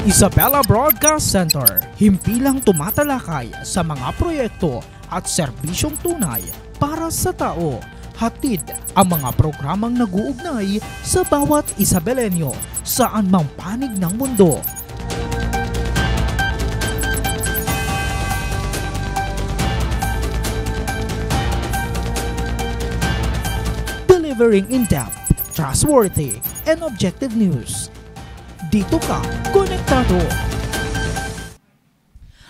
Isabela Broadcast Center, himpilang tumatalakay sa mga proyekto at serbisyong tunay para sa tao. Hatid ang mga programang nag-uugnay sa bawat Isabelenyo saan mang panig ng mundo. Delivering in-depth, trustworthy, and objective news. Dito ka, konektado.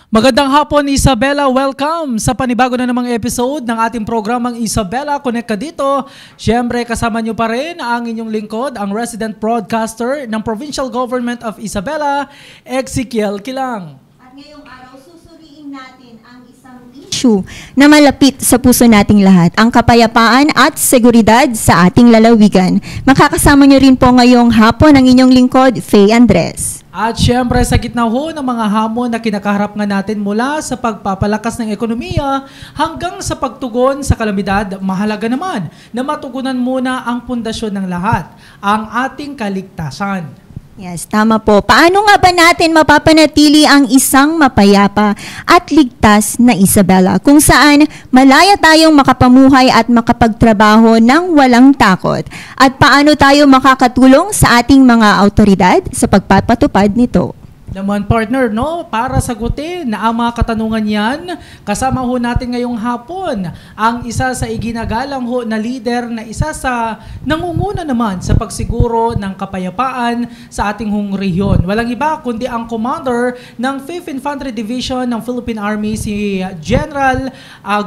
Magandang hapon, Isabela. Welcome sa panibago na namang episode ng ating programang Isabela Connect ka dito. Siyempre, kasama nyo pa rin ang inyong lingkod, ang resident broadcaster ng Provincial Government of Isabela, Ezekiel Kilang. At ngayong araw, susuriin natin ang isang issue na malapit sa puso nating lahat, ang kapayapaan at seguridad sa ating lalawigan. Makakasama nyo rin po ngayong hapon ang inyong lingkod, Faye Andres. At syempre sa gitna ho ng mga hamon na kinakaharap nga natin mula sa pagpapalakas ng ekonomiya hanggang sa pagtugon sa kalamidad, mahalaga naman na matugunan muna ang pundasyon ng lahat, ang ating kaligtasan. Yes, tama po. Paano nga ba natin mapapanatili ang isang mapayapa at ligtas na Isabela kung saan malaya tayong makapamuhay at makapagtrabaho ng walang takot? At paano tayo makakatulong sa ating mga autoridad sa pagpapatupad nito? Naman partner, no? Para sagutin na ang mga katanungan yan, kasama ho natin ngayong hapon ang isa sa iginagalang ho na leader na isa sa nangunguna naman sa pagsiguro ng kapayapaan sa ating hong rehiyon. Walang iba kundi ang commander ng 5th Infantry Division ng Philippine Army, si General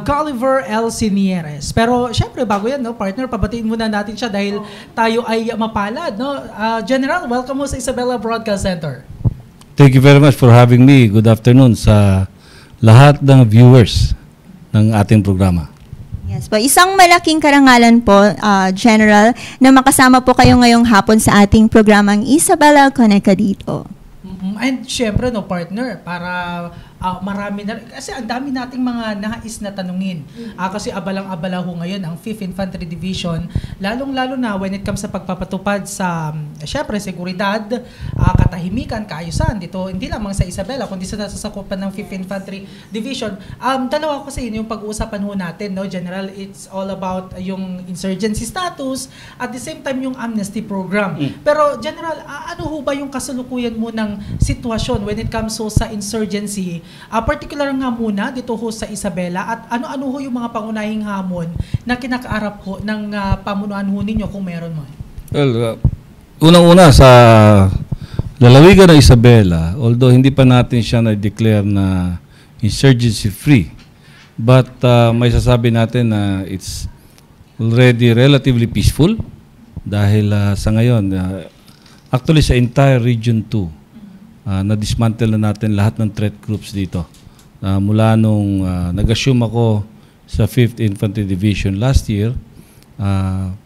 Gulliver L. Sinieres. Pero syempre bago yan, no, partner, pabatiin muna natin siya dahil tayo ay mapalad. No? General, welcome mo sa Isabela Broadcast Center. Thank you very much for having me. Good afternoon sa lahat ng viewers ng ating programa. Yes po. Isang malaking karangalan po, General, na makasama po kayo ngayong hapon sa ating programang Isabela Connect ka dito. And syempre, no, partner, para marami na, kasi ang dami nating mga nais na tanungin. Kasi abalang-abala ho ngayon ang 5th Infantry Division, lalong-lalo na when it comes sa pagpapatupad sa, syempre, seguridad, katahimikan, kaayusan. Dito, hindi lamang sa Isabela, kundi sa sasakupan ng 5th Infantry Division. Dalawa kasi yun yung pag-uusapan ho natin, no, General. It's all about yung insurgency status, at the same time yung amnesty program. Pero, General, ano ho ba yung kasulukuyan mo ng sitwasyon when it comes ho sa insurgency? Particular nga muna dito ho sa Isabela, at ano-ano ho yung mga pangunahing hamon na kinakaarap ho ng pamunuan ho ninyo kung meron mo? Well, unang-una sa lalawigan ng Isabela, although hindi pa natin siya na-declare na insurgency free, but may sasabi natin na it's already relatively peaceful dahil sa ngayon, actually sa entire Region 2, na-dismantle na natin lahat ng threat groups dito. Mula nung nag-assume ako sa 5th Infantry Division last year,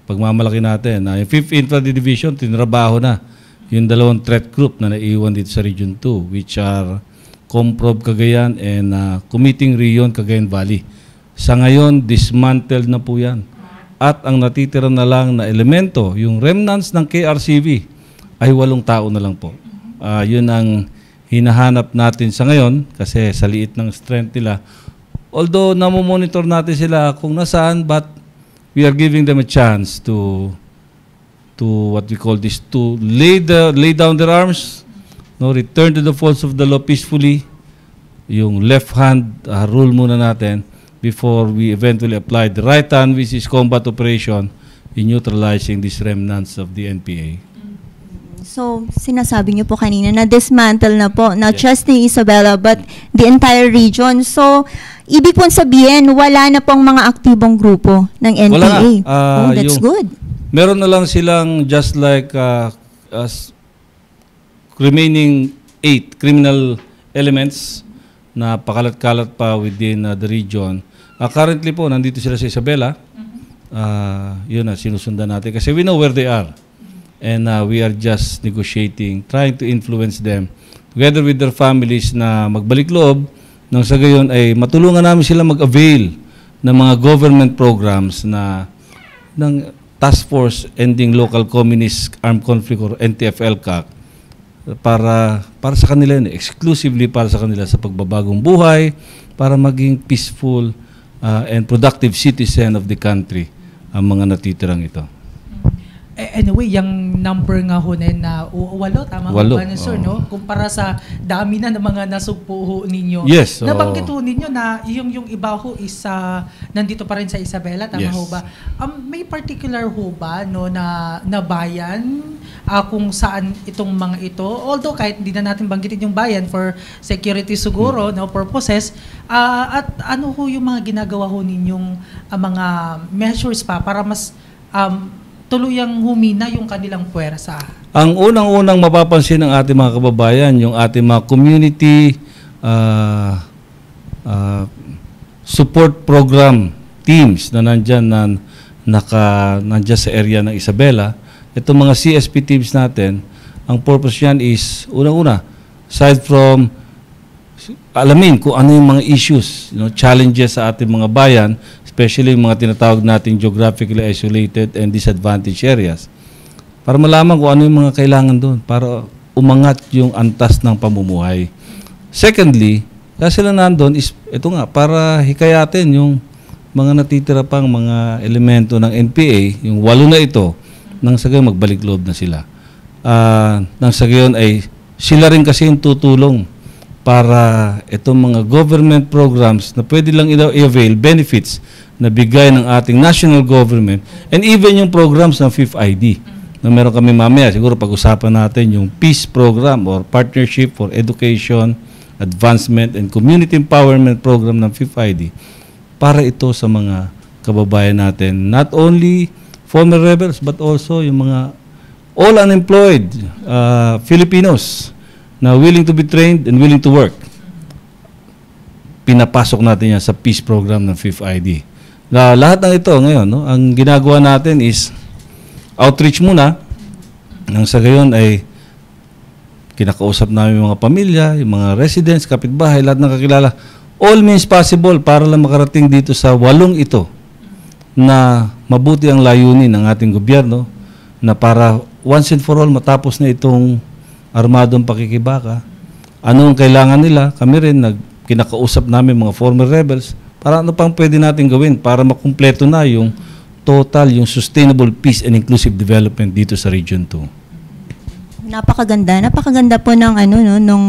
pagmamalaki natin, yung 5th Infantry Division, tinrabaho na yung dalawang threat group na naiwan dito sa Region 2, which are Comprov Cagayan and Committing Rion Cagayan Valley. Sa ngayon, dismantled na po yan. At ang natitira na lang na elemento, yung remnants ng KRCV, ay 8 tao na lang po. Yun ang hinahanap natin sa ngayon kasi sa liit ng strength nila. Although namomonitor natin sila kung nasaan, but we are giving them a chance to what we call this, to lay down their arms, no, return to the folds of the law peacefully. Yung left hand rule muna natin before we eventually apply the right hand, which is combat operation in neutralizing these remnants of the NPA. So, sinasabi niyo po kanina na dismantle na po, not just in Isabela, but the entire region. So, ibig pong sabihin, wala na pong mga aktibong grupo ng NPA. That's good. Meron na lang silang just like remaining 8 criminal elements na pakalat-kalat pa within the region. Currently po, nandito sila sa Isabela. Yun na, sinusundan natin kasi we know where they are. And we are just negotiating, trying to influence them together with their families na magbalik loob nang sa gayon ay matulungan namin sila mag-avail ng mga government programs na ng Task Force Ending Local Communist Armed Conflict or NTF-ELCAC para sa kanila yun, exclusively para sa kanila sa pagbabagong buhay, para maging peaceful and productive citizen of the country ang mga natitirang ito. Anyway, yung number nga ho na 8, tama Walo, ba na sir, no? Kumpara sa dami na ng mga nasugpo ho ninyo. Yes, Nabanggit ho ninyo na yung iba ho is nandito pa rin sa Isabela, tama Yes. ho ba? May particular ho ba no, na bayan kung saan itong mga ito, although kahit hindi na natin banggitin yung bayan for security siguro, no, purposes, at ano ho yung mga ginagawa ho ninyong mga measures pa para mas tuluyang humina yung kanilang puwersa? Ang unang-unang mapapansin ng ating mga kababayan, yung ating mga community support program teams na nandyan nandyan sa area ng Isabela. Itong mga CSP teams natin, ang purpose yan is, unang-una, aside from alamin kung ano yung mga issues, challenges sa ating mga bayan, especially yung mga tinatawag nating geographically isolated and disadvantaged areas, para malaman kung ano yung mga kailangan doon para umangat yung antas ng pamumuhay. Secondly, kasi sila nandun is, ito nga, para hikayatin yung mga natitira pang mga elemento ng NPA, yung 8 na ito, nang sa gayon magbalik loob na sila. Nang sa gayon ay sila rin kasi yung tutulong para itong mga government programs na pwede lang i-avail benefits na bigay ng ating national government and even yung programs ng Fifth ID na meron kami mamaya. Siguro pag-usapan natin yung peace program or partnership for education, advancement, and community empowerment program ng Fifth ID para ito sa mga kababayan natin. Not only former rebels but also yung mga all unemployed Filipinos na willing to be trained and willing to work. Pinapasok natin yan sa peace program ng Fifth ID. Lahat ng ito ngayon, no, ang ginagawa natin is outreach muna. Nang sa gayon ay kinakausap namin yung mga pamilya, yung mga residents, kapitbahay, lahat ng kakilala. All means possible para lang makarating dito sa 8 ito na mabuti ang layunin ng ating gobyerno na para once and for all matapos na itong armadong pakikibaka. Anong kailangan nila? Kami rin, kinakausap namin mga former rebels para ano pang pwede natin gawin para makumpleto na yung total, yung sustainable peace and inclusive development dito sa Region 2. Napakaganda po ng nung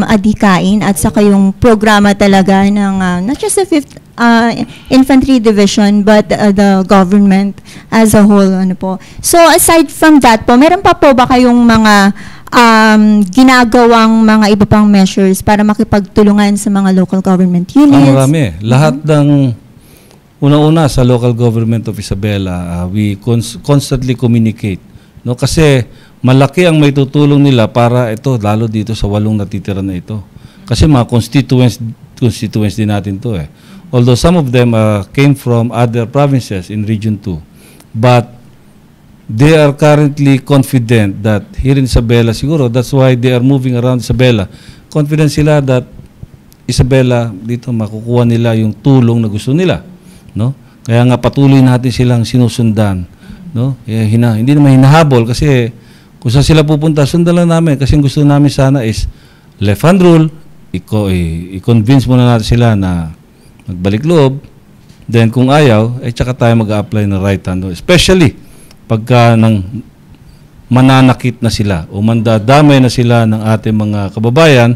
adhikain at saka yung programa talaga ng not just the 5th Infantry Division but the government as a whole po. So aside from that po, meron pa po ba kayong mga ginagawang mga iba pang measures para makipagtulungan sa mga local government units? Marami. Lahat ng una-una sa local government of Isabela, we constantly communicate. No, kasi malaki ang may tutulong nila para ito, lalo dito sa 8 natitira na ito. Kasi mga constituents din natin to eh. Although some of them came from other provinces in Region 2. But they are currently confident that here in Isabela, siguro, that's why they are moving around Isabela. Confident sila that Isabela, dito makukuha nila yung tulong na gusto nila. No? Kaya nga patuloy natin silang sinusundan. No? Hindi naman hinahabol kasi kung saan sila pupunta, sundan lang namin kasi gusto namin sana is left hand rule, i-convince muna natin sila na magbalik loob, then kung ayaw, tsaka tayo mag-a-apply ng right hand rule. Especially pagka nang mananakit na sila o mandadamay na sila ng ating mga kababayan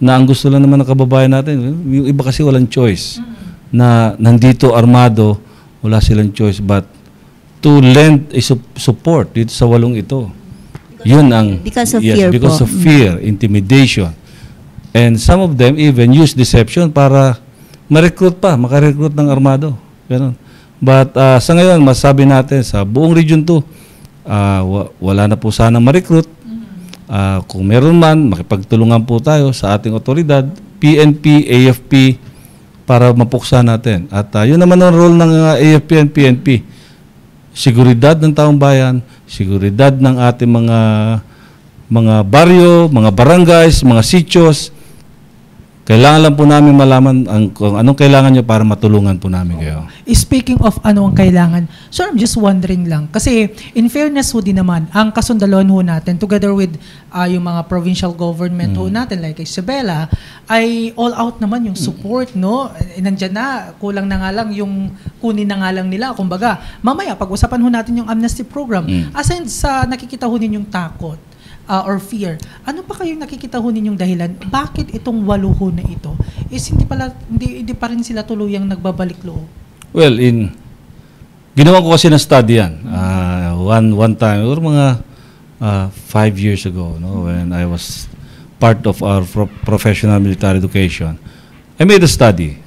na ang gusto lang naman ng kababayan natin, yung iba kasi walang choice na nandito armado, wala silang choice but to lend a support dito sa 8 ito. Yun ang because of fear because po. of fear, intimidation. And some of them even use deception para makarecruit ng armado. Ganun. But sa ngayon, masabi natin sa buong Region 2, wala na po sana ma-recruit. Kung meron man, makipagtulungan po tayo sa ating otoridad, PNP, AFP, para mapuksa natin. At yun naman ang role ng AFP and PNP. Seguridad ng taong bayan, seguridad ng ating mga baryo, mga barangays, mga sityos, Kailangan lang po namin malaman kung anong kailangan nyo para matulungan po namin kayo. Speaking of ano ang kailangan, sir, I'm just wondering lang. Kasi in fairness ho din naman, ang kasundaluhan ho natin, together with yung mga provincial government ho natin, like Isabela, ay all out naman yung support, no? Nandyan na, kulang na nga lang yung kunin na nga lang nila. Kumbaga, mamaya, pag-usapan ho natin yung amnesty program. Aside sa nakikita ho ninyong takot, or fear. Ano pa kayong nakikita ho ninyong dahilan? Bakit itong 8 ho na ito is hindi pa rin sila tuluyang nagbabalik loob? Well, ginawa ko kasi ng study yan. One time, or mga 5 years ago, no, when I was part of our professional military education, I made a study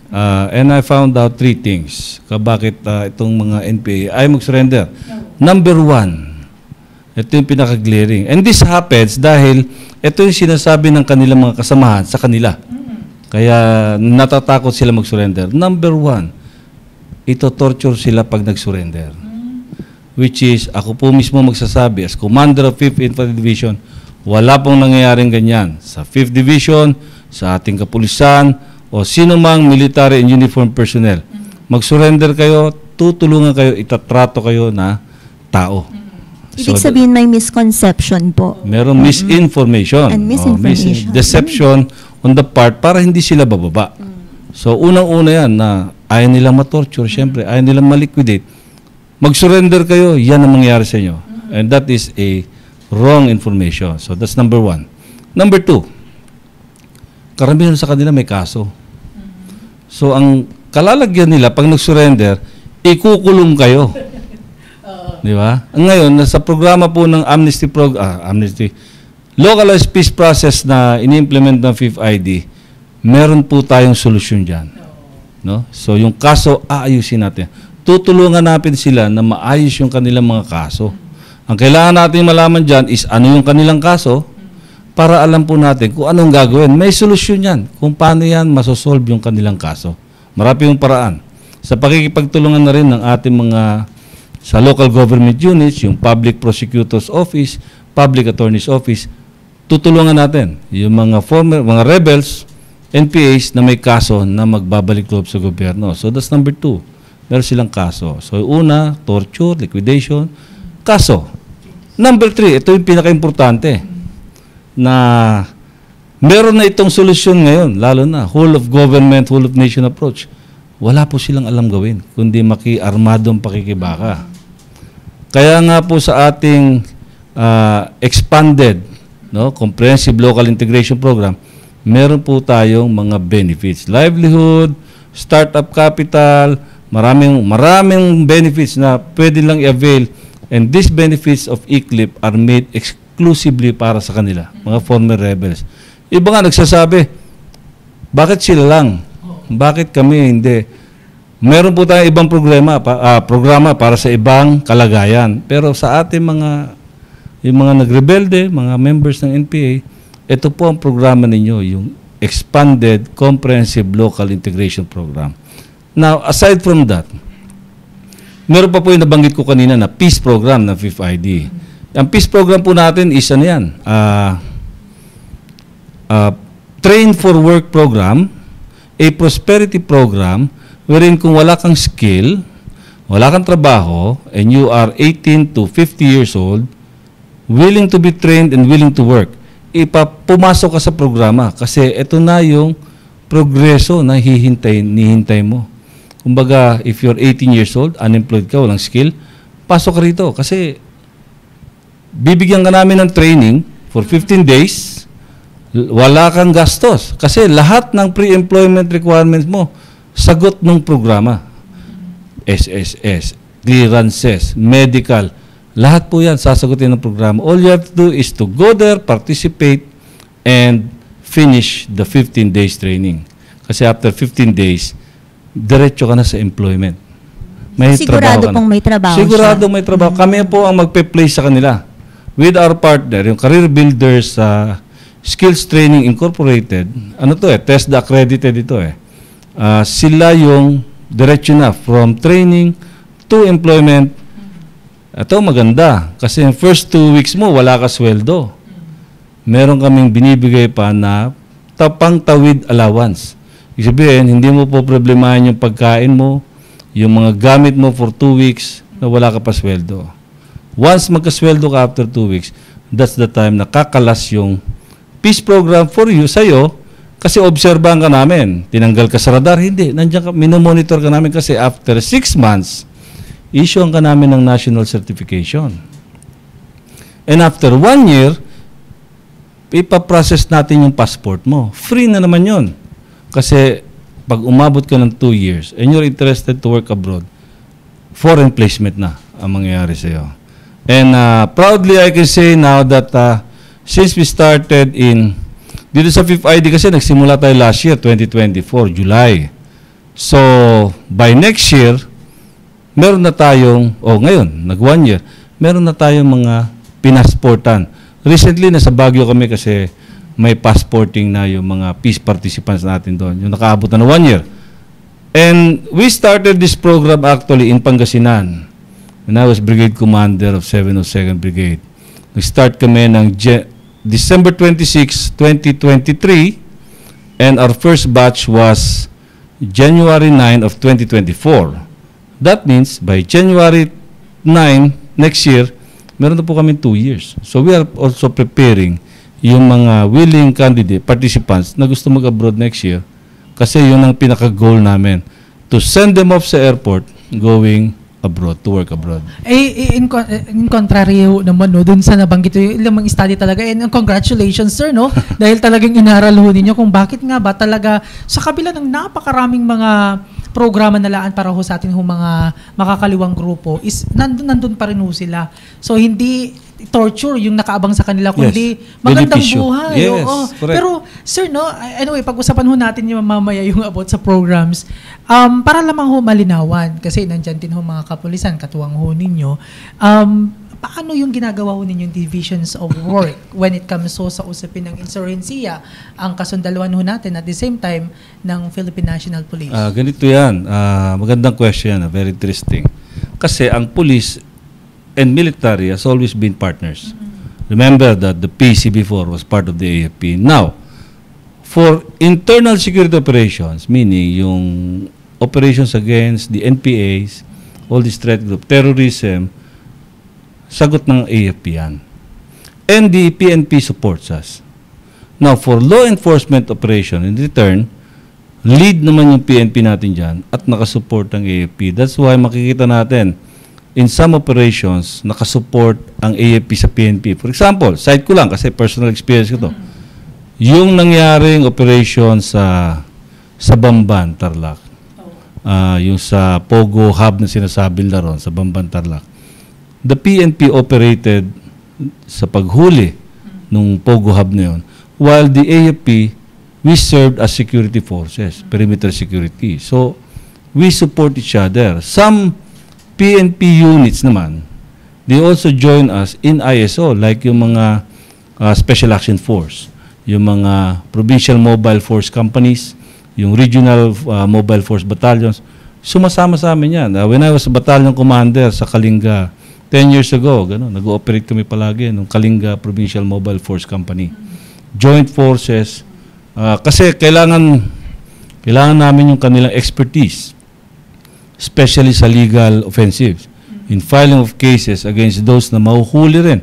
and I found out 3 things. Bakit itong mga NPA ay mag-surrender. Number 1, ito yung pinaka-glaring. And this happens dahil ito yung sinasabi ng kanilang mga kasamahan sa kanila. Kaya natatakot sila mag-surrender. Number 1, ito torture sila pag nag-surrender. Which is, ako po mismo magsasabi, as Commander of 5th Infantry Division, wala pong nangyayaring ganyan. Sa 5th Division, sa ating kapulisan, o sino mang military and uniform personnel. Mag-surrender kayo, tutulungan kayo, itatrato kayo na tao. Ibig sabihin may misconception po. Merong misinformation. And misinformation. Deception on the part para hindi sila bababa. So, unang-una yan na ayaw nilang matorture, syempre, ayaw nilang maliquidate. Mag-surrender kayo, yan ang mangyari sa inyo. And that is a wrong information. So, that's number 1. Number 2, karamihan sa kanila may kaso. So, ang kalalagyan nila, pag nag-surrender, ikukulong kayo. Di ba? Ngayon, sa programa po ng amnesty localized peace process na ini-implement ng 5th ID, meron po tayong solusyon dyan. No? So, yung kaso, aayusin natin. Tutulungan natin sila na maayos yung kanilang mga kaso. Ang kailangan natin malaman dyan is ano yung kanilang kaso para alam po natin kung anong gagawin. May solusyon yan kung paano yan masosolve yung kanilang kaso. Marami yung paraan. Sa pakikipagtulungan na rin ng ating mga sa local government units, yung Public Prosecutor's Office, Public Attorney's Office, tutulungan natin yung mga mga rebels, NPAs na may kaso na magbabalik loob sa gobyerno. So that's number 2. Meron silang kaso. So una, torture, liquidation, kaso. Number 3, ito yung pinaka-importante na meron na itong solusyon ngayon, lalo na whole of government, whole of nation approach. Wala po silang alam gawin, kundi maki-armadong pakikibaka. Kaya nga po sa ating expanded, no, comprehensive local integration program, meron po tayong mga benefits. Livelihood, startup capital, maraming benefits na pwede lang i-avail. And these benefits of ECLIP are made exclusively para sa kanila, mga former rebels. Iba nga nagsasabi, bakit sila lang? Bakit kami hindi? Meron po tayong ibang programa para sa ibang kalagayan. Pero sa ating yung mga nagrebelde, mga members ng NPA, ito po ang programa ninyo, yung Expanded Comprehensive Local Integration Program. Now, aside from that, meron pa po yung nabanggit ko kanina na peace program ng 5th ID. Ang peace program po natin is ano yan? Train for Work program, a prosperity program wherein kung wala kang skill, wala kang trabaho, and you are 18 to 50 years old, willing to be trained and willing to work, pumasok ka sa programa kasi ito na yung progreso na hihintay mo. Kumbaga, if you're 18 years old, unemployed ka, walang skill, pasok ka rito kasi bibigyan ka namin ng training for 15 days, wala kang gastos. Kasi lahat ng pre-employment requirements mo, sagot ng programa. SSS, clearances, medical, lahat po yan sasagutin ng programa. All you have to do is to go there, participate, and finish the 15 days training. Kasi after 15 days, diretso ka na sa employment. Sigurado pong may trabaho Sigurado may trabaho. Kami po ang magpe-place sa kanila. With our partner, yung Career Builders Skills Training Incorporated, TESDA accredited ito sila yung diretso na from training to employment. Ito maganda kasi yung first 2 weeks mo wala ka sweldo. Meron kaming binibigay pa na pang-tawid allowance. Ibig sabihin, hindi mo po problemahin yung pagkain mo, yung mga gamit mo for 2 weeks na wala ka pa sweldo. Once magkasweldo ka after 2 weeks, that's the time na kakalas yung peace program for you, sa'yo, kasi obserbahan ka namin. Tinanggal ka sa radar, hindi. Nandiyan ka, minomonitor ka namin kasi after 6 months, issuean ka namin ng national certification. And after 1 year, ipaprocess natin yung passport mo. Free na naman yun. Kasi pag umabot ka ng 2 years and you're interested to work abroad, foreign placement na ang mangyayari sa'yo. And proudly I can say now that since we started dito sa 5th ID kasi nagsimula tayo last year, 2024, July. So, by next year, meron na tayong, ngayon, nag 1 year, meron na tayong mga pinasportan. Recently, nasa Baguio kami kasi may passporting na yung mga peace participants natin doon. Yung nakaabot na 1 year. And we started this program actually in Pangasinan. When I was Brigade Commander of 702nd Brigade. Nag-start kami ng December 26, 2023 and our first batch was January 9 of 2024. That means by January 9 next year, meron na po kami 2 years. So we are also preparing yung mga willing candidate, participants na gusto mag-abroad next year kasi yun ang pinaka-goal namin, to send them off sa airport going abroad, to work abroad. In contrary naman, no, dun sa nabanggit yung ilang study talaga, and congratulations, sir, no? Dahil talagang inaral ho ninyo kung bakit nga ba talaga sa kabila ng napakaraming mga programa na laan para ho sa atin ho mga makakaliwang grupo is nandun pa rin ho sila. So hindi torture yung nakaabang sa kanila, kundi magandang buhay. Yes, pero sir, no, anyway, pag-usapan ho natin yung mamaya yung about sa programs. Para lamang ho malinawan, kasi nandyan din ho mga kapulisan, katuwang ho ninyo. Paano yung ginagawa ho ninyong divisions of work when it comes ho sa usapin ng insurgensiya, ang kasundaluhan ho natin at the same time ng Philippine National Police? Ganito yan. Magandang question. Very interesting. Kasi ang police and military has always been partners. Remember that the PC before was part of the AFP. Now, for internal security operations, meaning yung operations against the NPAs, all this threat group, terrorism, sagot ng AFP yan. And the PNP supports us. Now, for law enforcement operation, in return, lead naman yung PNP natin dyan at nakasupport ang AFP. That's why makikita natin, in some operations, nakasupport ang AFP sa PNP. For example, side ko lang kasi personal experience ko to. Yung nangyaring operation sa Bamban, Tarlac. Yung sa Pogo Hub na sinasabi na ron, sa Bamban, Tarlac. The PNP operated sa paghuli nung Pogo Hub na yun, while the AFP, we served as security forces, perimeter security. So, we support each other. Some PNP units naman, they also join us in ISO, like yung mga Special Action Force, yung mga Provincial Mobile Force Companies, yung Regional Mobile Force Battalions, sumasama sa amin yan. When I was a battalion commander sa Kalinga, 10 years ago, nag-ooperate kami palagi ng Kalinga Provincial Mobile Force Company. Joint forces, kasi kailangan namin yung kanilang expertise, especially sa legal offensives, in filing of cases against those na mahuhuli rin.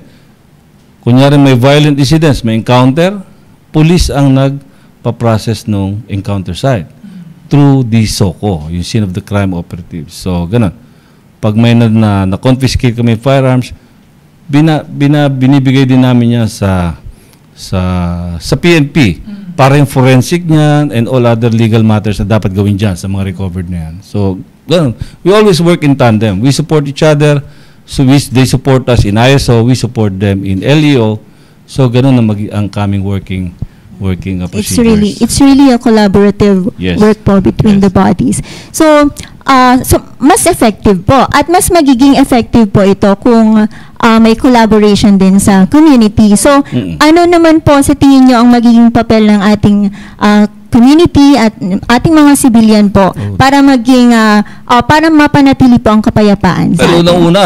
Kunyari may violent incidents, may encounter, police ang nagpa-process ng encounter site through the SOCO, yung Scene of the Crime Operatives. So, ganun. Pag may na-confiscate kami firearms, binibigay din namin yan sa PNP para yung forensic niyan and all other legal matters na dapat gawin dyan sa mga recovered na yan. So, ganun. We always work in tandem. We support each other. So, they support us in ISO. We support them in LEO. So, ganun na ang kaming working procedures. It's really a collaborative work po between the bodies. So mas effective po at mas magiging effective po ito kung may collaboration din sa community. So ano naman po sa tingin nyo ang magiging papel ng ating community at ating mga civilian po para maging para mapanatili po ang kapayapaan? Pero unang-una,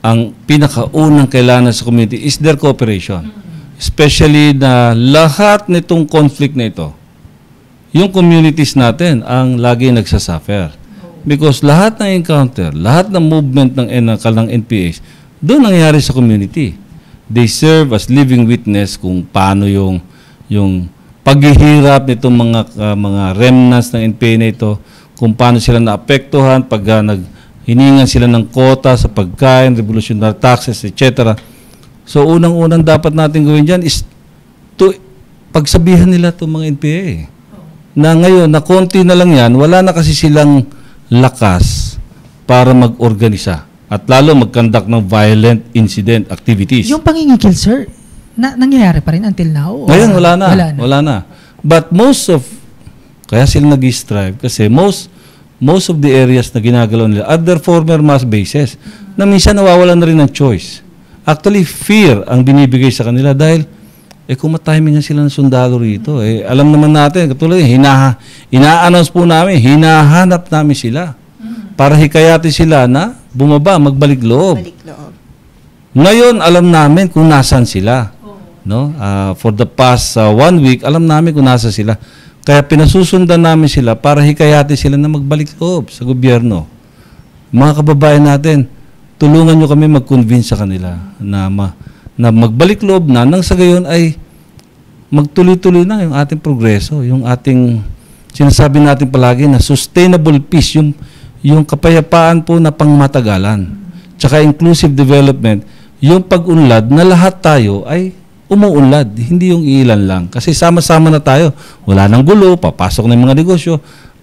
ang pinakaunang kailangan sa community is their cooperation. especially na lahat nitong conflict na ito, yung communities natin ang lagi nagsasuffer. Because lahat ng encounter, lahat ng movement ng NPAs, doon nangyayari sa community. They serve as living witness kung paano yung paghihirap nitong mga remnants ng NPA na ito, kung paano sila naapektuhan pag hiningan sila ng kota sa pagkain, revolutionary taxes, etc. So unang-unang dapat natin gawin dyan is pagsabihan nila itong mga NPA. Na ngayon, na konti na lang yan, wala na kasi silang lakas para mag-organisa at lalo mag-conduct ng violent incident activities. Yung pangingikil, sir, nangyayari pa rin until now? Ngayon, wala na. But kaya sila nag-strive kasi most of the areas na ginagalaw nila are their former mass bases na minsan nawawalan na rin ng choice. Actually, fear ang binibigay sa kanila dahil kung matiming nga sila ng sundalo rito, alam naman natin, katulad ina-announce po namin, hinahanap namin sila para hikayatin sila na bumaba, magbalik loob. Ngayon, alam namin kung nasan sila. No? For the past 1 week, alam namin kung nasa sila. Kaya pinasusundan namin sila para hikayatin sila na magbalik loob sa gobyerno. Mga kababayan natin, tulungan nyo kami mag-convince sa kanila na magbalik loob na nang sa gayon ay magtuloy-tuloy na yung ating progreso, yung ating sinasabi natin palagi na sustainable peace, yung kapayapaan po na pangmatagalan. Tsaka inclusive development, yung pag-unlad na lahat tayo ay umuunlad, hindi yung ilan lang. Kasi sama-sama na tayo. Wala nang gulo, papasok na yung mga negosyo,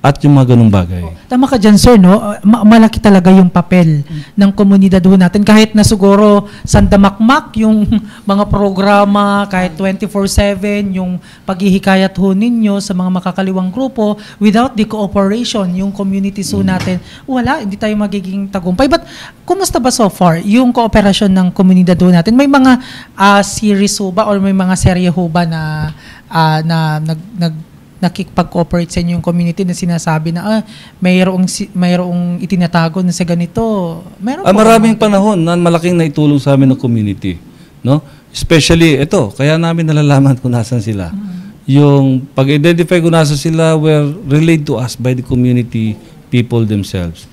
at yung mga ganung bagay. Tama ka dyan, sir, no? Malaki talaga yung papel ng komunidad ho natin. Kahit na siguro sandamakmak yung mga programa, kahit 24/7, yung paghihikayat ho ninyo sa mga makakaliwang grupo, without the cooperation, yung communities ho natin, wala, hindi tayo magiging tagumpay. But, kumusta ba so far yung kooperasyon ng komunidad ho natin? May mga series ho ba or may mga serye ho ba na nakikipag-cooperate sa inyo yung community na sinasabi na mayroong itinatago na sa ganito. Maraming panahon na malaking naitulong sa amin ng community, no? Especially ito, kaya namin nalalaman kung nasan sila. Yung pag-identify kung nasan sila were relayed to us by the community people themselves.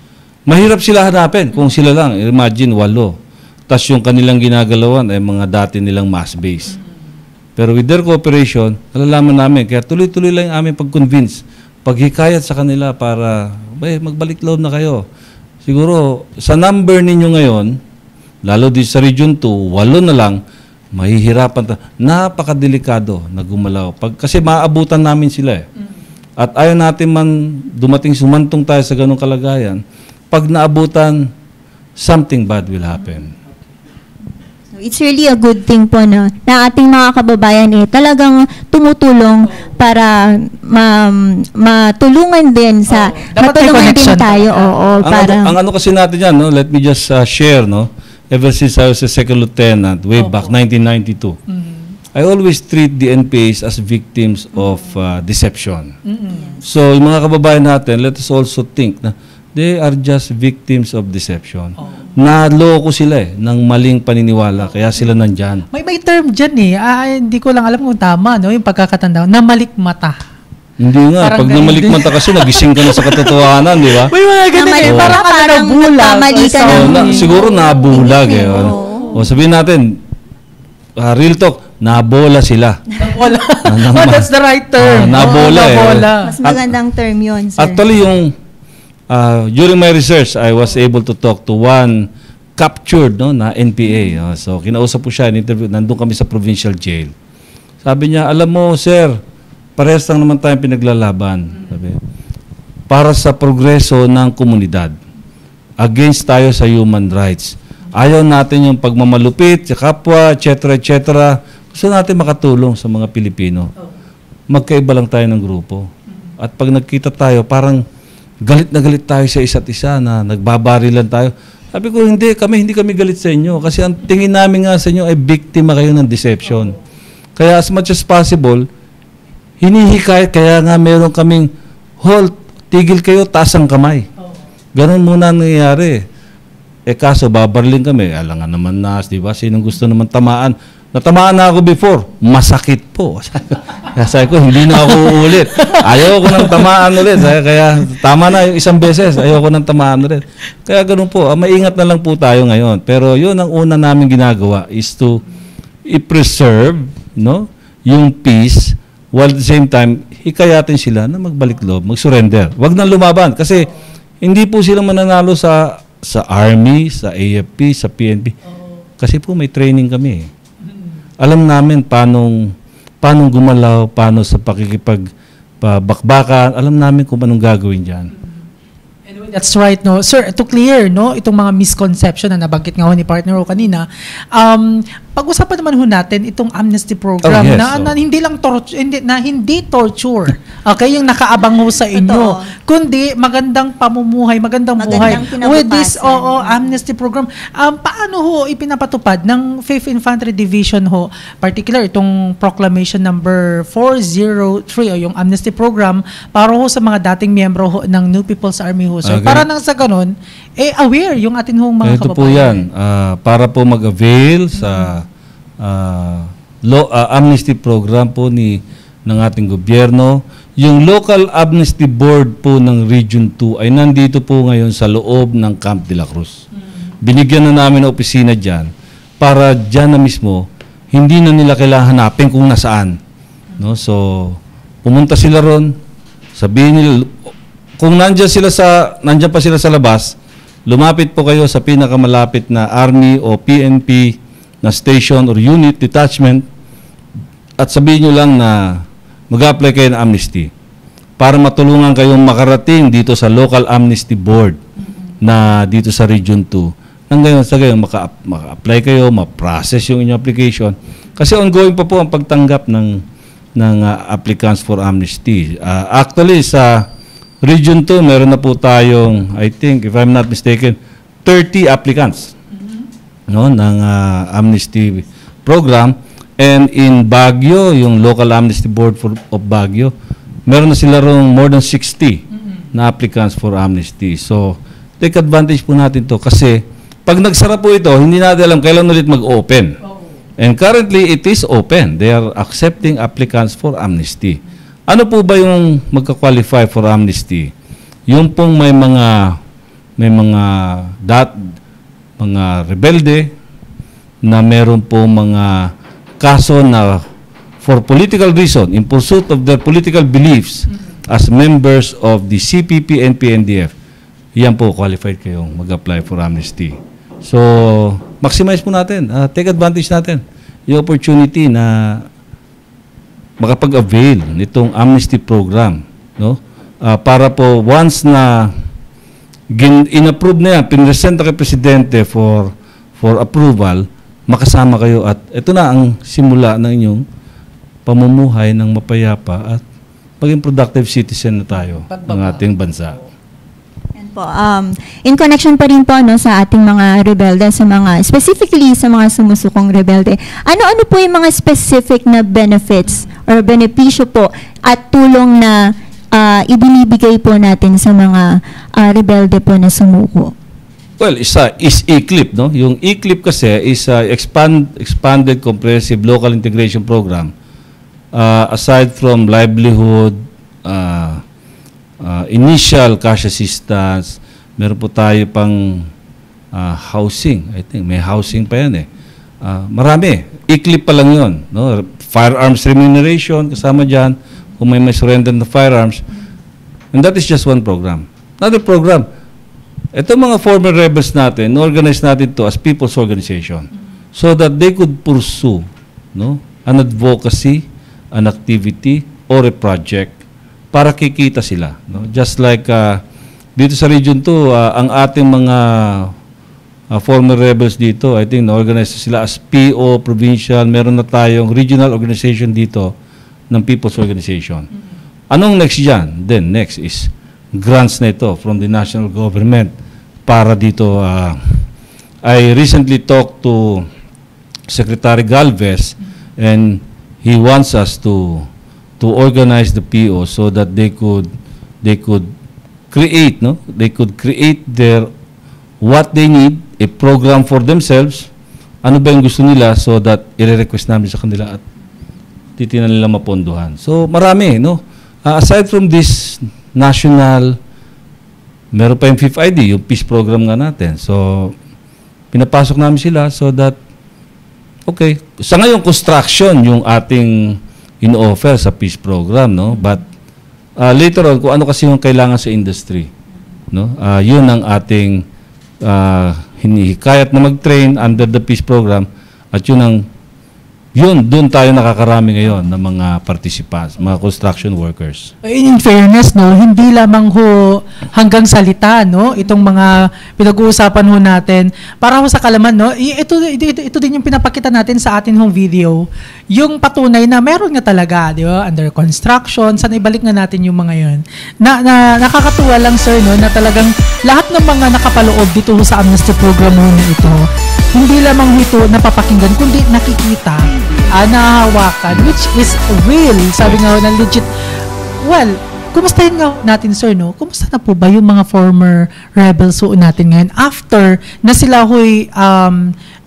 Mahirap sila hanapin kung sila lang. Imagine 8. Tapos yung kanilang ginagalawan ay mga dati nilang mass base. Pero with their cooperation, nalalaman namin. Kaya tuloy-tuloy lang yung aming pag-convince, paghikayat sa kanila para, magbalik loob na kayo. Siguro, sa number ninyo ngayon, lalo din sa Region 2, 8 na lang, mahihirapan. Napakadelikado na gumalaw. Kasi maaabutan namin sila At ayaw natin man sumantong tayo sa ganong kalagayan, pag naabutan, something bad will happen. It's really a good thing po na ating mga kababayan talagang tumutulong para matulungan din sa matulungan din tayo. Ang ano kasi natin yan, no? Let me just share, no? Ever since I was a second lieutenant way back 1992. I always treat the NPAs as victims of deception. So yung mga kababayan natin, let us also think na they are just victims of deception. Naloko sila ng maling paniniwala, kaya sila nandyan. May term dyan hindi ko lang alam kung tama, no? Yung pagkakatanda, namalikmata. Hindi nga, pag namalikmata kasi nagising ka na sa katotohanan, di ba? May mga ganun parang nabulag. Siguro nabulag sabihin natin, real talk, nabola sila. Nabola. That's the right term. Nabola. Mas magandang term yun, sir. Actually, during my research, I was able to talk to one captured na NPA. So, kinausap po siya, nandun kami sa provincial jail. Sabi niya, alam mo, sir, parehas lang naman tayong pinaglalaban. Sabi, para sa progreso ng komunidad. Against tayo sa human rights. Ayaw natin yung pagmamalupit, sa kapwa, etc., etc. Gusto natin makatulong sa mga Pilipino. Magkaiba lang tayo ng grupo. At pag nagkita tayo, parang galit na galit tayo sa isa't isa na nagbabarilan tayo. Sabi ko, hindi kami galit sa inyo. Kasi ang tingin namin nga sa inyo ay biktima kayo ng deception. Kaya as much as possible, hinihikayat, kaya nga meron kaming hold, tigil kayo, taas ang kamay. Ganon muna nangyayari. kaso babarling kami, alangan naman nas, di ba? Sinong gusto naman tamaan? Natamaan na ako before, masakit po. Kaya sabi ko, hindi na ako uulit. Ayoko nang tamaan ulit. Kaya tama na yung isang beses, ayoko nang tamaan ulit. Kaya ganun po, maingat na lang po tayo ngayon. Pero yun ang una namin ginagawa is to i-preserve, no, yung peace, while at the same time, hikayatin sila na magbalik loob, mag-surrender. Huwag nang lumaban kasi hindi po sila mananalo sa Army, sa AFP, sa PNP. Kasi po may training kami. Alam namin paano gumalaw, paano sa pakikipag-bakbakan, alam namin kung anong gagawin diyan. Anyway, that's right, no? Sir, to clear, no, itong mga misconception na nabanggit nga ho ni partner ho kanina, pag-usapan naman ho natin itong amnesty program na hindi lang hindi torture. Okay, yung nakaabang ho sa inyo, kundi magandang pamumuhay, magandang buhay. With this amnesty program, paano ho ipinapatupad ng 5th Infantry Division ho, particular itong proclamation number 403 o yung amnesty program para ho sa mga dating miyembro ho ng New People's Army ho, sir. Okay. Para nang sa ganun, aware yung atin hong mga ito kababayan. po yan, para po mag-avail sa amnesty program po ng ating gobyerno. Yung Local Amnesty Board po ng Region 2 ay nandito po ngayon sa loob ng Camp de la Cruz. Binigyan na namin ng opisina dyan para dyan na mismo, hindi na nila kailangan hanapin kung nasaan. No? So, pumunta sila ron, sabihin nila, kung nandiyan pa sila sa labas, lumapit po kayo sa pinakamalapit na Army o PNP na station or unit, detachment, at sabihin nyo lang na mag-apply kayo ng amnesty para matulungan kayong makarating dito sa Local Amnesty Board na dito sa Region 2. Nang gayon sa gayon, maka-apply kayo, ma-process yung inyong application. Kasi ongoing pa po ang pagtanggap ng applicants for amnesty. Actually, sa Region 2, meron na po tayong, I think, if I'm not mistaken, 30 applicants no, ng amnesty program. And in Baguio, yung Local Amnesty Board of Baguio, meron na sila rong more than 60 na applicants for amnesty. So, take advantage po natin to kasi pag nagsara po ito, hindi natin alam kailan ulit mag-open. And currently, it is open. They are accepting applicants for amnesty. Ano po ba yung magka-qualify for amnesty? Yung pong may mga rebelde na meron po mga kaso na for political reason, in pursuit of their political beliefs as members of the CPP and PNDF, yan po, qualified kayong mag-apply for amnesty. So, maximize po natin, take advantage natin yung opportunity na makapag-avail nitong amnesty program, no? Para po once na in-approve na yan, pinresenta kay Presidente for approval, makasama kayo at ito na ang simula ng inyong pamumuhay ng mapayapa at maging productive citizen na tayo ng ating bansa. Po, in connection pa rin po no, sa ating mga rebelde, specifically sa mga sumusukong rebelde, ano-ano po yung mga specific na benefits or benepisyo po at tulong na ibinibigay po natin sa mga rebelde po na sumuko? Well, is ECLIP, no? Yung ECLIP kasi is expanded comprehensive local integration program. Aside from livelihood, initial cash assistance, meron po tayo pang housing. I think may housing pa yan eh. Marami. ECLIP pa lang yun. No? Firearms remuneration, kasama dyan. Kung may surrender na firearms. And that is just one program. Another program, ito mga former rebels natin, organize natin to as people's organization so that they could pursue an advocacy, an activity, or a project para kikita sila. No? Just like dito sa Region 2, ang ating mga former rebels dito, I think na-organize sila as PO, provincial, meron na tayong regional organization dito ng People's Organization. Anong next dyan? Then next is grants na ito from the national government para dito. I recently talked to Secretary Galvez and he wants us to organize the PO so that they could create, no? They could create their what they need, a program for themselves, ano ba yung gusto nila so that i-request namin sa kanila at titinan nila mapondohan. So marami, no? Aside from this national, meron pa yung Fifth ID, yung peace program nga natin. So pinapasok namin sila so that, okay, sa ngayon construction yung ating in-offer sa peace program, no? But later on, kung ano kasi yung kailangan sa industry, no? Yun ang ating hinihikayat na mag-train under the peace program at doon tayo nakakarami ngayon ng mga participants, mga construction workers. In fairness, no, hindi lamang ho hanggang salita, no, itong mga pinag-uusapan ho natin. Para ho sa kalaman, no, ito din yung pinapakita natin sa atin hong video, yung patunay na meron nga talaga, di ba, under construction. Sana ibalik nga natin yung mga yun. Nakakatuwa lang, sir, no, na talagang lahat ng mga nakapaloob dito ho sa amnesty program ho na ito, hindi lamang ito napapakinggan, kundi nakikita, nahahawakan, which is real. Sabi nga na legit. Well, kumustahin nga natin, sir, no? Kumusta na po ba yung mga former rebels ho natin ngayon after na sila ho'y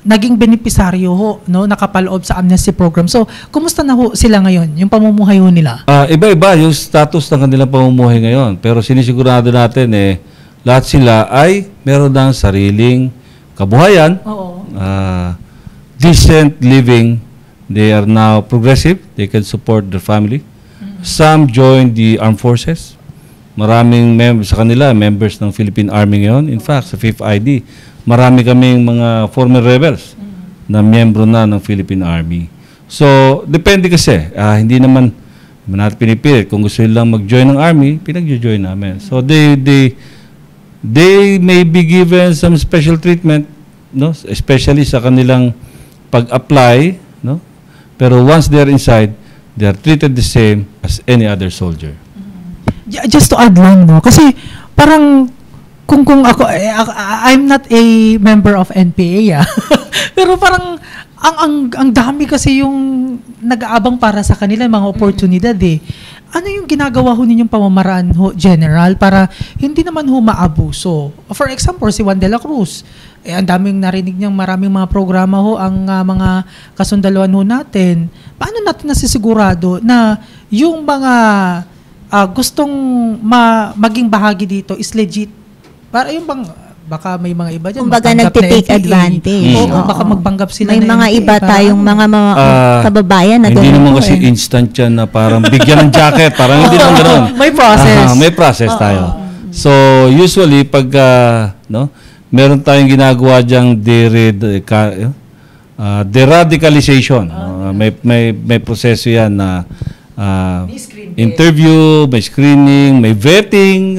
naging benepisaryo ho, no? Nakapaloob sa amnesty program. So, kumusta na ho sila ngayon? Yung pamumuhay ho nila? Iba-iba yung status ng kanilang pamumuhay ngayon. Pero sinisigurado natin lahat sila ay meron ng sariling kabuhayan, decent living. They are now progressive. They can support their family. Some joined the armed forces. Maraming sa kanila, members ng Philippine Army ngayon. In fact, sa Fifth ID, marami kaming mga former rebels na miyembro na ng Philippine Army. So, depende kasi. Hindi naman natin pinipilit. Kung gusto nilang mag-join ng Army, pinag-join namin. So, they may be given some special treatment, no? Especially sa kanilang pag-apply, no? Pero once they're inside, they are treated the same as any other soldier. Just to add lang, no? Kasi parang kung ako, I'm not a member of NPA, pero parang ang dami kasi yung nag-aabang para sa kanila, mga oportunidad Ano yung ginagawa ho ninyong pamamaraan ho, General, para hindi naman ho maabuso? For example, si Juan de la Cruz, ang daming narinig niyang maraming mga programa ho ang mga kasundaluan ho natin. Paano natin nasisigurado na yung mga gustong maging bahagi dito is legit? Para yung baka may mga iba dyan. Kumbaga nagtitake advantage. Oo, baka magpanggap sila may mga iba tayong mga kababayan na hindi naman kasi instant yan na parang bigyan ng jacket. Parang hindi naman ganoon. May process. May process tayo. So, usually, pag meron tayong ginagawa dyang deradicalization. May proseso yan na interview, may screening, may vetting.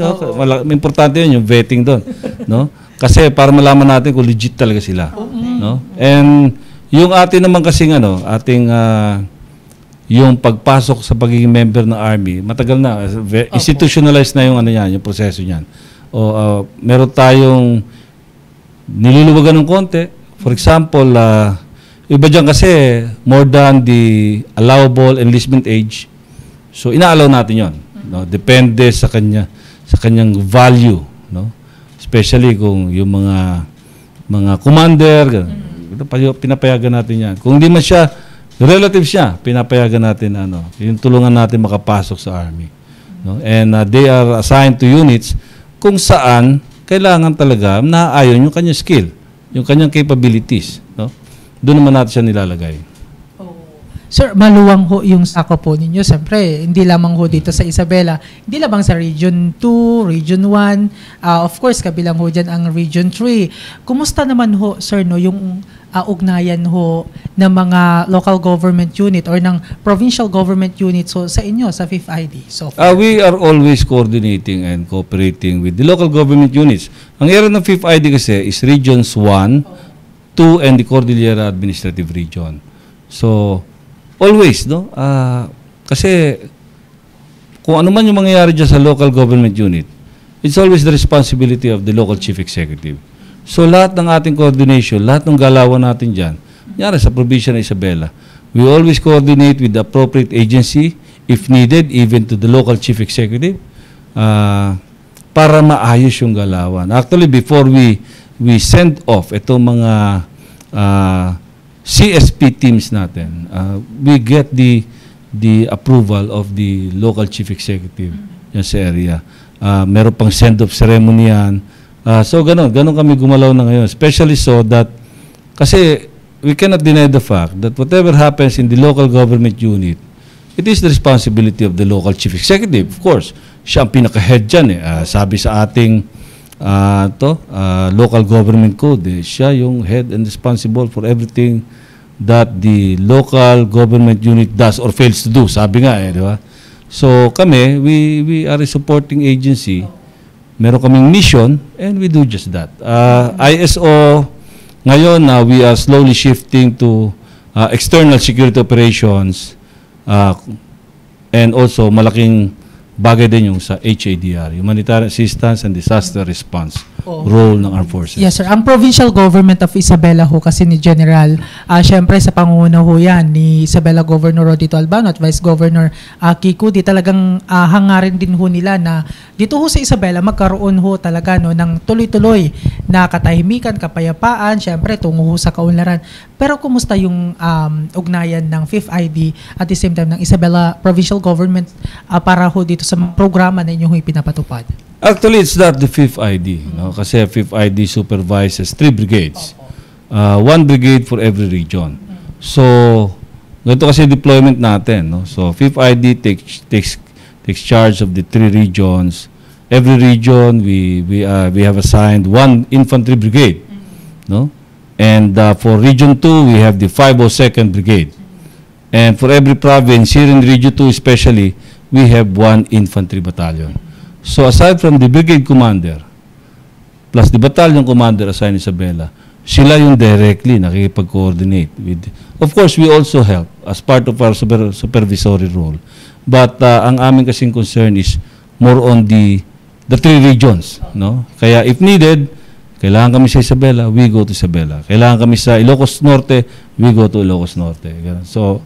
Importante yun, yung vetting doon. No? Kasi para malaman natin kung legit talaga sila. No? And yung atin naman kasing yung pagpasok sa pagiging member ng Army, matagal na. Institutionalized na yung yung proseso niyan. Meron tayong niluluwagan ng konti. For example, iba dyan kasi more than the allowable enlistment age. So ina-allow natin 'yon, no? Depende sa kanyang value, no? Especially kung yung mga commander, pinapayagan natin 'yan. Kung hindi man siya relative siya, pinapayagan natin yung tulungan natin makapasok sa Army, no? And they are assigned to units kung saan kailangan talaga naaayon yung kanyang skill, yung kanyang capabilities, no? Doon naman natin siya nilalagay. Sir, maluwang ho yung sako po ninyo. Siyempre, hindi lamang ho dito sa Isabela, hindi lamang sa Region 2, Region 1, of course, kabilang ho dyan ang Region 3. Kumusta naman ho, sir, no, yung ugnayan ho ng mga local government unit or ng provincial government unit sa inyo, sa Fifth ID? So we are always coordinating and cooperating with the local government units. Ang area ng Fifth ID kasi is Regions 1, 2, and the Cordillera Administrative Region. So, always, no? Kasi kung ano man yung mangyayari dyan sa local government unit, it's always the responsibility of the local chief executive. So lahat ng ating coordination, lahat ng galawan natin dyan, nangyari sa probinsya ng Isabela, we always coordinate with the appropriate agency, if needed, even to the local chief executive, para maayos yung galawan. Actually, before we we send off itong mga CSP teams natin. We get the approval of the local chief executive yan sa area. Meron pang send-off ceremony yan. So ganun kami gumalaw na ngayon. Especially so that, kasi we cannot deny the fact that whatever happens in the local government unit, it is the responsibility of the local chief executive. Of course, siya ang pinaka-head dyan. Sabi sa ating local government code, siya yung head and responsible for everything that the local government unit does or fails to do. Sabi nga di ba? So kami, we are a supporting agency. Meron kaming mission and we do just that. ISO, ngayon we are slowly shifting to external security operations and also malaking bagay din yung sa HADR, Humanitarian Assistance and Disaster Response role ng Armed Forces. Yes, sir. Ang provincial government of Isabela ho kasi ni General, syempre sa pangunguna ho yan ni Isabela Governor Rodito Albano at Vice Governor Kiko, di talagang hangarin din ho nila na dito ho sa Isabela magkaroon ho talaga ng tuloy-tuloy na katahimikan, kapayapaan, syempre tungo ho sa kaunlaran. Pero kumusta yung ugnayan ng 5th ID at the same time ng Isabela Provincial Government para ho dito sa programa na inyong ipinapatupad? Actually, it's not the 5th ID. No? Kasi 5th ID supervises 3 brigades. 1 brigade for every region. So, ganito kasi deployment natin. No? So, 5th ID takes charge of the 3 regions. Every region, we have assigned 1 infantry brigade. No? And for Region 2, we have the 502nd Brigade. And for every province, here in Region 2 especially, we have 1 infantry battalion. So aside from the brigade commander, plus the battalion commander assigned Isabela, sila yung directly nakikipag-coordinate with. Of course, we also help as part of our supervisory role. But ang aming kasing concern is more on the 3 regions. No? Kaya if needed, kailangan kami sa Isabela, we go to Isabela. Kailangan kami sa Ilocos Norte, we go to Ilocos Norte. So,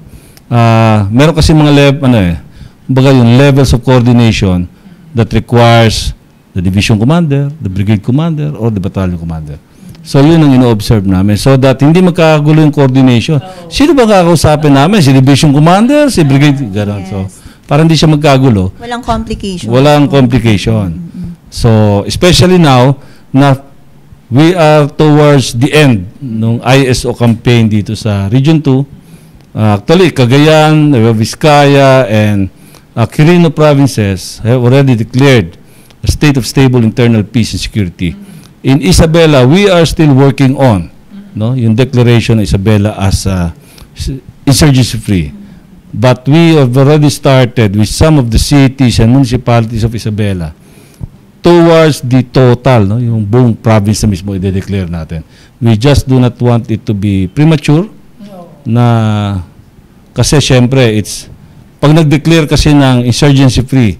meron kasi mga yung levels of coordination that requires the division commander, the brigade commander, or the battalion commander. So, yun ang ino-observe namin. So that hindi magkakagulo yung coordination. Sino ba kakausapin namin? Si division commander, si brigade, gano'n. So, para hindi siya magkagulo. Walang complication. Walang complication. So, especially now, na we are towards the end ng ISO campaign dito sa Region 2. Actually, Cagayan, Vizcaya, and Quirino provinces have already declared a state of stable internal peace and security. In Isabela, we are still working on yung declaration of Isabela as insurgency-free. But we have already started with some of the cities and municipalities of Isabela towards the total, yung buong province na mismo i-declare natin. We just do not want it to be premature na kasi syempre pag nag-declare kasi ng insurgency free,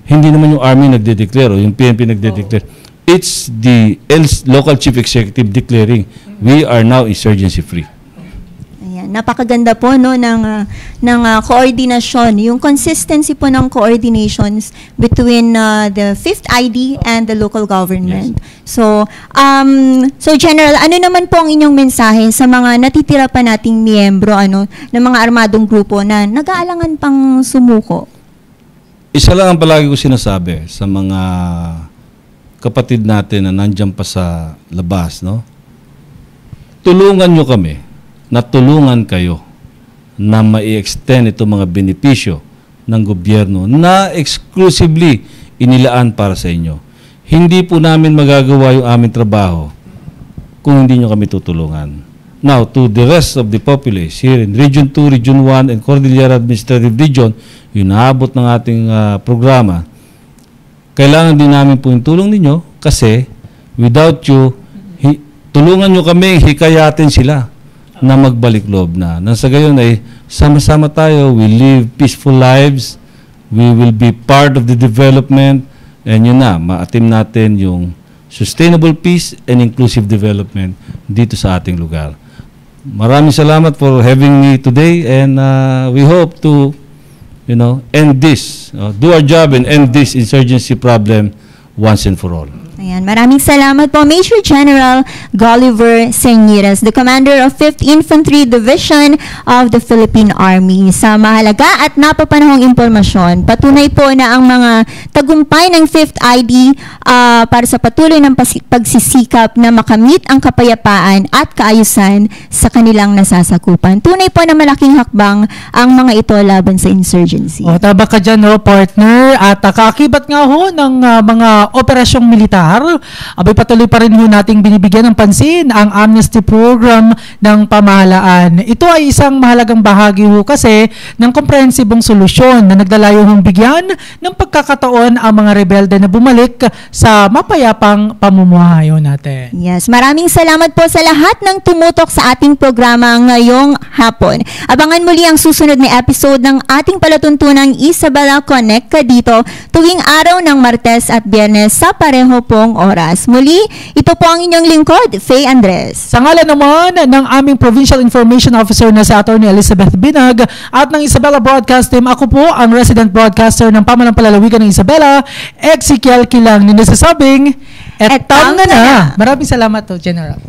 hindi naman yung army nagde-declare o yung PNP nagde-declare. It's the local chief executive declaring we are now insurgency free. Ayan, napakaganda po ng coordination, yung consistency po ng coordinations between the 5th ID and the local government. Yes. So General, ano naman po ang inyong mensahe sa mga natitira pa nating miyembro ng mga armadong grupo na nag-aalangan pang sumuko? Isa lang ang palagi ko sinasabi sa mga kapatid natin na nandiyan pa sa labas, no? Tulungan nyo kami, natulungan kayo na mai-extend itong mga benepisyo ng gobyerno na exclusively inilaan para sa inyo. Hindi po namin magagawa yung aming trabaho kung hindi nyo kami tutulungan. Now, to the rest of the populace here in Region 2, Region 1, and Cordillera Administrative Region, yung naabot ng ating programa, kailangan din namin po yung tulong ninyo kasi without you, tulungan nyo kami, hikayatin sila na magbalik loob na. Nang sa gayon ay sama-sama tayo, we live peaceful lives, we will be part of the development, and yun na, maatim natin yung sustainable peace and inclusive development dito sa ating lugar. Maraming salamat for having me today, and we hope to end this, do our job and end this insurgency problem once and for all. Ayan, maraming salamat po Major General Gulliver Señiras, the Commander of 5th Infantry Division of the Philippine Army, sa mahalaga at napapanahong impormasyon. Patunay po na ang mga tagumpay ng 5th ID para sa patuloy ng pagsisikap na makamit ang kapayapaan at kaayusan sa kanilang nasasakupan. Tunay po na malaking hakbang ang mga ito laban sa insurgency. O, taba ka dyan, no, partner. At kaakibat nga ho ng mga operasyong militar, abay patuloy pa rin ho nating binibigyan ng pansin ang amnesty program ng pamahalaan. Ito ay isang mahalagang bahagi ho kasi ng komprehensibong solusyon na nagdalayo hong bigyan ng pagkakataon ang mga rebelde na bumalik sa mapayapang pamumuhay natin. Yes, maraming salamat po sa lahat ng tumutok sa ating programa ngayong hapon. Abangan muli ang susunod na episode ng ating palatuntunang Isabela Connect ka dito tuwing araw ng Martes at Biyernes sa pareho pong oras. Muli, ito po ang inyong lingkod, Faye Andres. Sa ngalan naman ng aming Provincial Information Officer na si Atty. Elizabeth Binag at ng Isabela Broadcast Team, ako po ang resident broadcaster ng Pamalang Palalawigan ng Isabela, Ezekiel Kilang, na nasasabing, etang na. Maraming salamat to, General.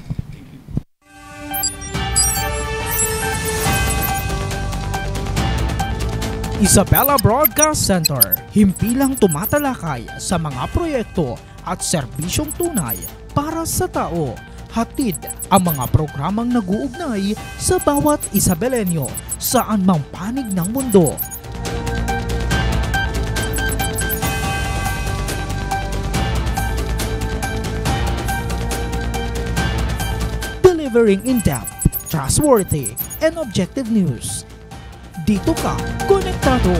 Isabela Broadcast Center, himpilang tumatalakay sa mga proyekto at serbisyong tunay para sa tao. Hatid ang mga programang nag-uugnay sa bawat Isabelenyo saan mang panig ng mundo. Delivering in-depth, trustworthy, and objective news. Dito ka, konektado.